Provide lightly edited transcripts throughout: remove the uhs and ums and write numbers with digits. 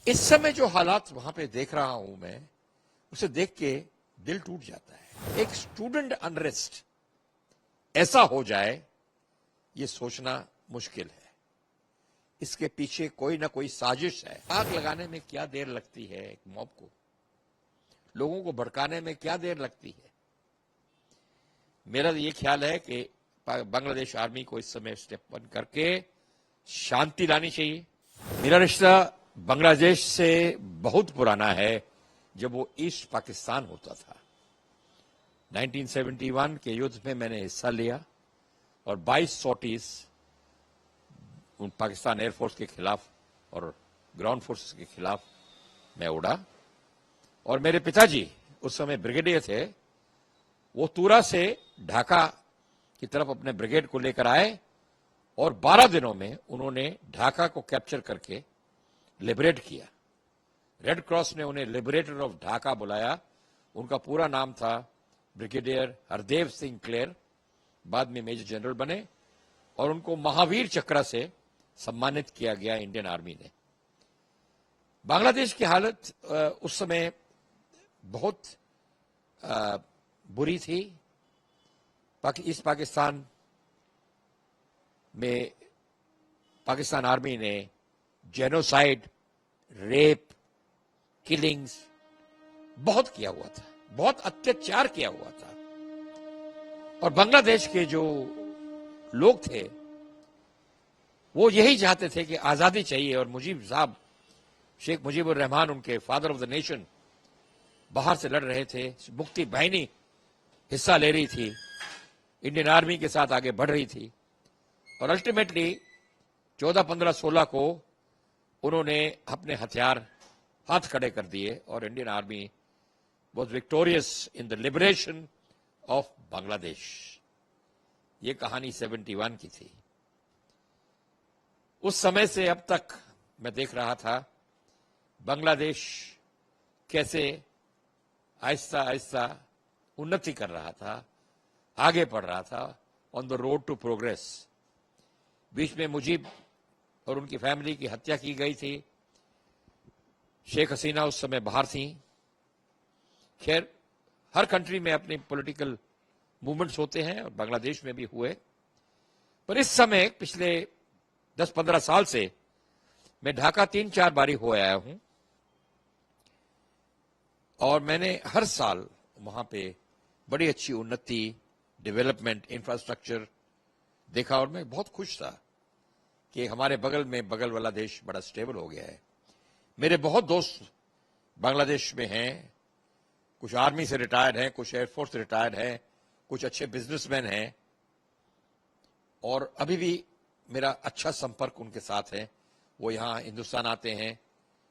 इस समय जो हालात वहां पे देख रहा हूं मैं, उसे देख के दिल टूट जाता है। एक स्टूडेंट अनरेस्ट ऐसा हो जाए, ये सोचना मुश्किल है। इसके पीछे कोई ना कोई साजिश है। आग लगाने में क्या देर लगती है, एक मॉब को, लोगों को भड़काने में क्या देर लगती है। मेरा ये ख्याल है कि बांग्लादेश आर्मी को इस समय स्टेप वन करके शांति लानी चाहिए। मेरा रिश्ता बांग्लादेश से बहुत पुराना है, जब वो ईस्ट पाकिस्तान होता था। 1971 के युद्ध में मैंने हिस्सा लिया और 22 सॉर्टीज पाकिस्तान एयरफोर्स के खिलाफ और ग्राउंड फोर्सेस के खिलाफ मैं उड़ा। और मेरे पिताजी उस समय ब्रिगेडियर थे, वो तूरा से ढाका की तरफ अपने ब्रिगेड को लेकर आए और 12 दिनों में उन्होंने ढाका को कैप्चर करके लिबरेट किया। रेड क्रॉस ने उन्हें लिबरेटर ऑफ ढाका बुलाया। उनका पूरा नाम था ब्रिगेडियर हरदेव सिंह क्लेर, बाद में मेजर जनरल बने और उनको महावीर चक्र से सम्मानित किया गया इंडियन आर्मी ने। बांग्लादेश की हालत उस समय बहुत बुरी थी। ईस्ट पाकिस्तान में पाकिस्तान आर्मी ने जेनोसाइड, रेप, किलिंग्स बहुत किया हुआ था, बहुत अत्याचार किया हुआ था। और बांग्लादेश के जो लोग थे वो यही चाहते थे कि आजादी चाहिए। और मुजीब साहब, शेख मुजीबुर रहमान, उनके फादर ऑफ द नेशन, बाहर से लड़ रहे थे। मुक्ति बाहिनी हिस्सा ले रही थी, इंडियन आर्मी के साथ आगे बढ़ रही थी। और अल्टीमेटली 14, 15, 16 को उन्होंने अपने हथियार हाथ खड़े कर दिए और Indian army was victorious in the liberation of Bangladesh. ये कहानी 71 की थी। उस समय से अब तक मैं देख रहा था बांग्लादेश कैसे आहिस्ता आहिस्ता उन्नति कर रहा था, आगे बढ़ रहा था, on the road to progress. बीच में मुजीब और उनकी फैमिली की हत्या की गई थी। शेख हसीना उस समय बाहर थी। खैर, हर कंट्री में अपने पॉलिटिकल मूवमेंट्स होते हैं और बांग्लादेश में भी हुए। पर इस समय पिछले 10-15 साल से मैं ढाका 3-4 बारी हो आया हूं और मैंने हर साल वहां पे बड़ी अच्छी उन्नति, डेवलपमेंट, इंफ्रास्ट्रक्चर देखा और मैं बहुत खुश था कि हमारे बगल में बगल वाला देश बड़ा स्टेबल हो गया है। मेरे बहुत दोस्त बांग्लादेश में हैं, कुछ आर्मी से रिटायर्ड हैं, कुछ एयरफोर्स से रिटायर्ड हैं, कुछ अच्छे बिजनेसमैन हैं और अभी भी मेरा अच्छा संपर्क उनके साथ है। वो यहाँ हिंदुस्तान आते हैं,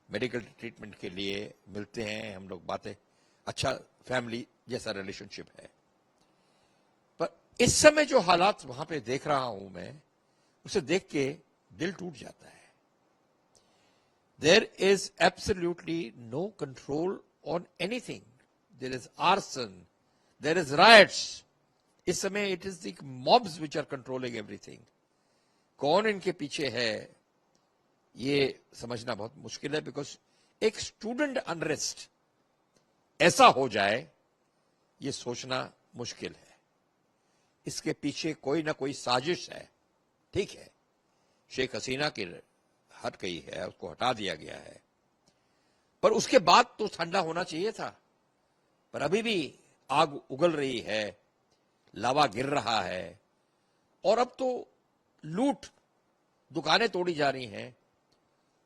मेडिकल ट्रीटमेंट के लिए मिलते हैं, हम लोग बातें, अच्छा फैमिली जैसा रिलेशनशिप है। पर इस समय जो हालात वहां पे देख रहा हूं मैं, उसे देख के दिल टूट जाता है। There is absolutely no control on anything. There is arson, there is riots. इस समय it is the mobs which are controlling everything. कौन इनके पीछे है ये समझना बहुत मुश्किल है, बिकॉज एक स्टूडेंट अनरेस्ट ऐसा हो जाए, ये सोचना मुश्किल है। इसके पीछे कोई ना कोई साजिश है। ठीक है, शेख हसीना की हट गई है, उसको हटा दिया गया है, पर उसके बाद तो ठंडा होना चाहिए था। पर अभी भी आग उगल रही है, लावा गिर रहा है और अब तो लूट, दुकानें तोड़ी जा रही हैं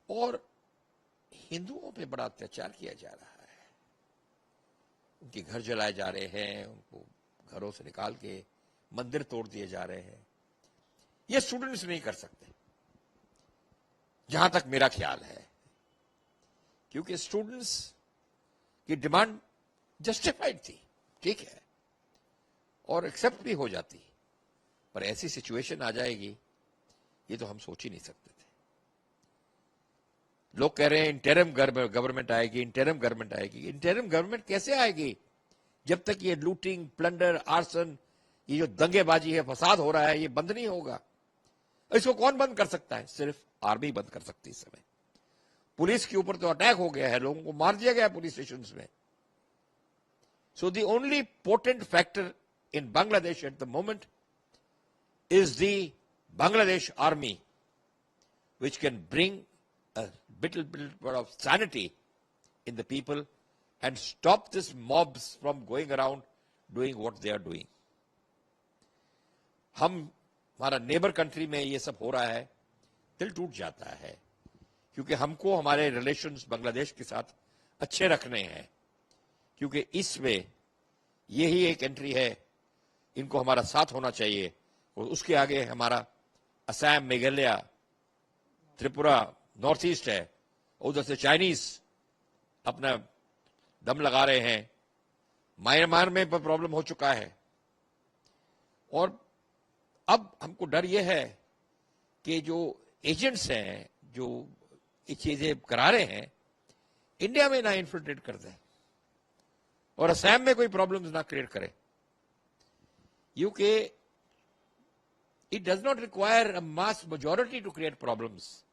और हिंदुओं पे बड़ा अत्याचार किया जा रहा है। उनके घर जलाए जा रहे हैं, उनको घरों से निकाल के मंदिर तोड़ दिए जा रहे हैं। ये स्टूडेंट्स नहीं कर सकते, जहां तक मेरा ख्याल है, क्योंकि स्टूडेंट्स की डिमांड जस्टिफाइड थी, ठीक है, और एक्सेप्ट भी हो जाती, पर ऐसी सिचुएशन आ जाएगी ये तो हम सोच ही नहीं सकते थे। लोग कह रहे हैं इंटरिम गवर्नमेंट आएगी, इंटरिम गवर्नमेंट आएगी। इंटरिम गवर्नमेंट कैसे आएगी जब तक ये लूटिंग, प्लंडर, आर्सन, ये जो दंगेबाजी है, फसाद हो रहा है, ये बंद नहीं होगा। इसको कौन बंद कर सकता है? सिर्फ आर्मी बंद कर सकती है इस समय। पुलिस के ऊपर तो अटैक हो गया है, लोगों को मार दिया गया है पुलिस स्टेशन में. So the only potent factor in Bangladesh at the moment is the Bangladesh army, which can bring a little bit of sanity in the people and stop these mobs from going around doing what they are doing. हमारा neighbour country में ये सब हो रहा है, दिल टूट जाता है, क्योंकि हमको हमारे रिलेशंस बांग्लादेश के साथ अच्छे रखने हैं, क्योंकि इसमें यही एक एंट्री है, इनको हमारा साथ होना चाहिए. और उसके आगे हमारा असम, मेघालय, त्रिपुरा, नॉर्थ ईस्ट है, उधर से चाइनीज अपना दम लगा रहे हैं. म्यांमार में प्रॉब्लम हो चुका है. और अब हमको डर यह है कि जो एजेंट्स हैं जो ये चीजें करा रहे हैं, इंडिया में ना इन्फिल्ट्रेट कर दें और असम में कोई प्रॉब्लम्स ना क्रिएट करें. UK it does not require a mass majority to create problems.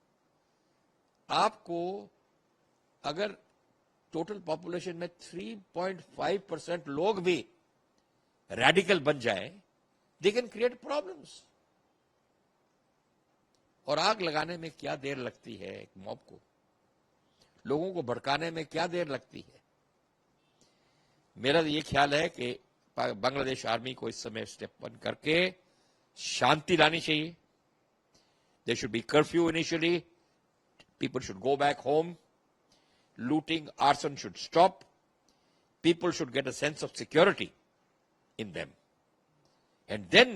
आपको अगर टोटल पॉपुलेशन में 3.5% लोग भी रेडिकल बन जाए, दे कैन क्रिएट प्रॉब्लम्स. और आग लगाने में क्या देर लगती है, एक मॉब को लोगों को भड़काने में क्या देर लगती है. मेरा ये ख्याल है कि बांग्लादेश आर्मी को इस समय स्टेप वन करके शांति लानी चाहिए. There should be curfew initially, people should go back home, looting, arson should stop, people should get a sense of security in them. And then,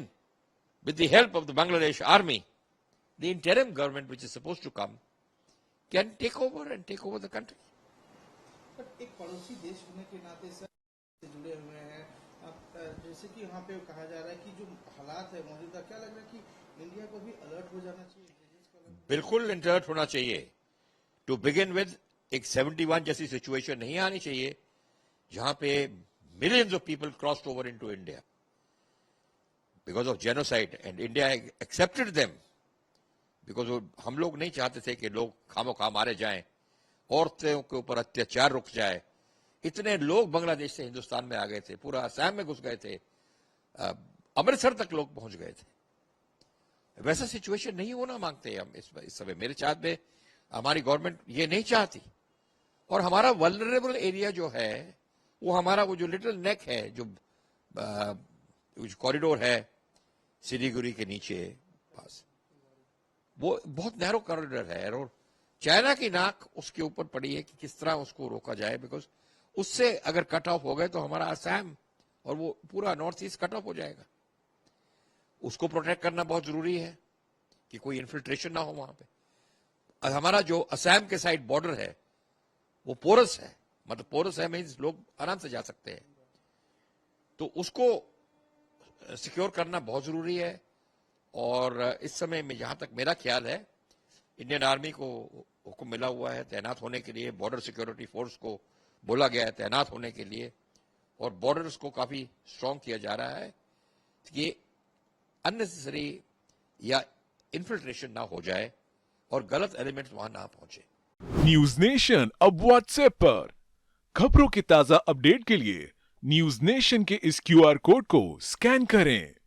with the help of the Bangladesh army, the interim government which is supposed to come can take over and take over the country. But एक पड़ोसी देश होने के नाते sir से जुड़े हुए हैं. अब जैसे कि यहाँ पे कहा जा रहा है कि जो हालात है मौजूदा, क्या लग रहा है कि इंडिया को भी अलर्ट हो जाना चाहिए? बिल्कुल अलर्ट होना चाहिए. टू बिगिन विद एक 71 जैसी सिचुएशन नहीं आनी चाहिए जहां पे millions of people crossed over into India because of genocide, and India accepted them because हम लोग नहीं चाहते थे कि लोग खामोखा मारे जाएं, औरतों के ऊपर अत्याचार रुक जाए. इतने लोग बांग्लादेश से हिंदुस्तान में आ गए थे, पूरा असम में घुस गए थे, अमृतसर तक लोग पहुंच गए थे. वैसा सिचुएशन नहीं होना मांगते हम इस समय. मेरे चाहत में हमारी गवर्नमेंट ये नहीं चाहती. और हमारा वल्नरेबल एरिया जो है, वो हमारा वो जो लिटिल नेक है, जो कॉरिडोर है सिलीगुड़ी के नीचे पास, वो बहुत नैरो कॉरिडोर है. और चाइना की नाक उसके ऊपर पड़ी है कि किस तरह उसको रोका जाए, बिकॉज उससे अगर कट ऑफ हो गए तो हमारा असम और वो पूरा नॉर्थ ईस्ट कट ऑफ हो जाएगा. उसको प्रोटेक्ट करना बहुत जरूरी है कि कोई इन्फिल्ट्रेशन ना हो वहां पे. हमारा जो असम के साइड बॉर्डर है वो पोरस है, मतलब पोरस है मीन्स लोग आराम से जा सकते हैं, तो उसको सिक्योर करना बहुत जरूरी है. और इस समय में जहां तक मेरा ख्याल है, इंडियन आर्मी को हुक्म मिला हुआ है तैनात होने के लिए, बॉर्डर सिक्योरिटी फोर्स को बोला गया है तैनात होने के लिए, और बॉर्डर्स को काफी स्ट्रांग किया जा रहा है कि अननेसेसरी या इन्फिल्ट्रेशन ना हो जाए और गलत एलिमेंट्स वहां ना पहुंचे. न्यूज नेशन अब व्हाट्सएप पर खबरों के ताजा अपडेट के लिए न्यूज नेशन के इस क्यूआर कोड को स्कैन करें.